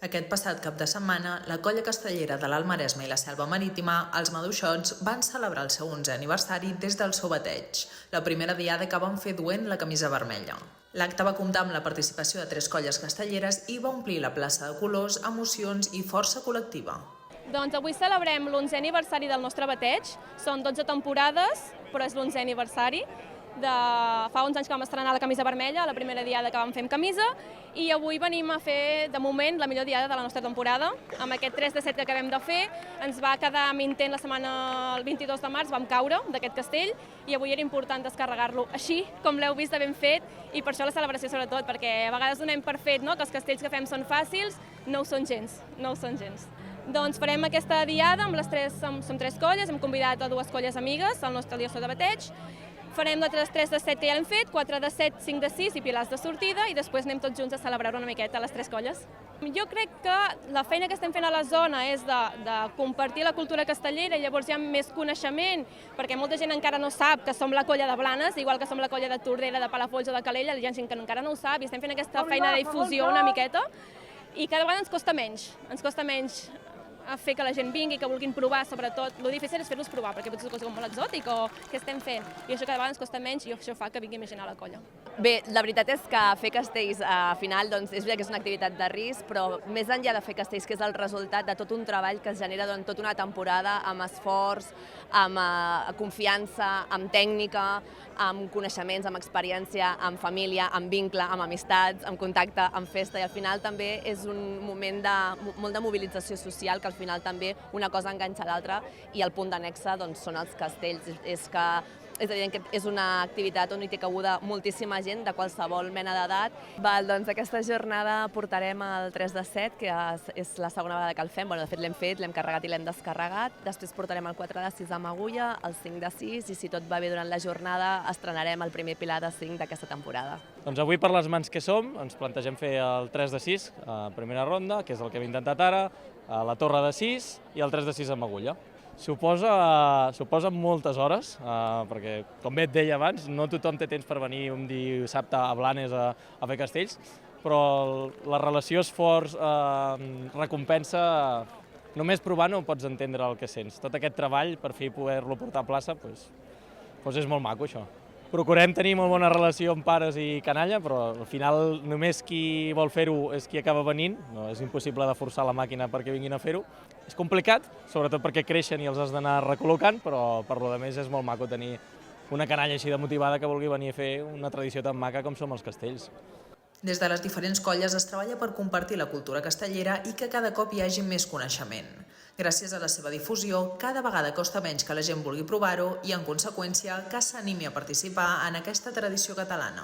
Aquest passat cap de setmana, la colla castellera de l'Alt Maresme i la Selva Marítima, els Maduixots, van celebrar el seu 11è aniversari des del seu bateig, la primera diada que van fer duent la camisa vermella. L'acte va comptar amb la participació de 3 colles castelleres i va omplir la plaça de colors, emocions i força col·lectiva. Doncs avui celebrem l'11è aniversari del nostre bateig. Són 12 temporades, però és l'11è aniversari. Fa 11 anys que vam estrenar la camisa vermella, la primera diada que vam fer amb camisa, i avui venim a fer, de moment, la millor diada de la nostra temporada. Amb aquest 3 de 7 que acabem de fer, ens va quedar amb intent la setmana, el 22 de març, vam caure d'aquest castell, i avui era important descarregar-lo així, com l'heu vist de ben fet, i per això la celebració sobretot, perquè a vegades donem per fet que els castells que fem són fàcils, no ho són gens, no ho són gens. Doncs farem aquesta diada amb som 3 colles, hem convidat a 2 colles amigues al nostre liassó de bateig. Farem nosaltres 3 de 7 que ja l'hem fet, 4 de 7, 5 de 6 i pilars de sortida, i després anem tots junts a celebrar una miqueta les 3 colles. Jo crec que la feina que estem fent a la zona és de compartir la cultura castellera, i llavors hi ha més coneixement, perquè molta gent encara no sap que som la colla de Blanes, igual que som la colla de Tordera, de Palafolls o de Calella, hi ha gent que encara no ho sap, i estem fent aquesta feina de difusió una miqueta, i cada vegada ens costa menys a fer que la gent vingui, que vulguin provar, sobretot. El difícil és fer-los provar, perquè potser és una cosa molt exòtic o què estem fent. I això cada vegada ens costa menys i això fa que vingui més gent a la colla. Bé, la veritat és que fer castells al final és veritat que és una activitat de risc, però més enllà de fer castells, que és el resultat de tot un treball que es genera durant tota una temporada, amb esforç, amb confiança, amb tècnica, amb coneixements, amb experiència, amb família, amb vincle, amb amistats, amb contacte, amb festa, i al final també és un moment de molt de mobilització social, que al final també una cosa enganxa l'altra, i el punt d'annexa són els castells. És evident que és una activitat on hi té cabuda moltíssima gent de qualsevol mena d'edat. Doncs aquesta jornada portarem el 3 de 7, que és la segona vegada que el fem. De fet l'hem fet, l'hem carregat i l'hem descarregat. Després portarem el 4 de 6 amb agulla, el 5 de 6, i si tot va bé durant la jornada estrenarem el primer pilar de 5 d'aquesta temporada. Doncs avui, per les mans que som, ens plantegem fer el 3 de 6 a primera ronda, que és el que hem intentat ara, la torre de 6 i el 3 de 6 amb agulla. Suposa moltes hores, perquè, com bé et deia abans, no tothom té temps per venir un dissabte a Blanes a fer castells, però la relació esforç-recompensa, només provant-ho pots entendre el que sents. Tot aquest treball per fi poder-lo portar a plaça, doncs és molt maco, això. Procurem tenir molt bona relació amb pares i canalla, però al final només qui vol fer-ho és qui acaba venint. No és impossible de forçar la màquina perquè vinguin a fer-ho. És complicat, sobretot perquè creixen i els has d'anar recol·locant, però per lo de més és molt maco tenir una canalla així de motivada que vulgui venir a fer una tradició tan maca com som els castells. Des de les diferents colles es treballa per compartir la cultura castellera i que cada cop hi hagi més coneixement. Gràcies a la seva difusió, cada vegada costa menys que la gent vulgui provar-ho i, en conseqüència, que s'animi a participar en aquesta tradició catalana.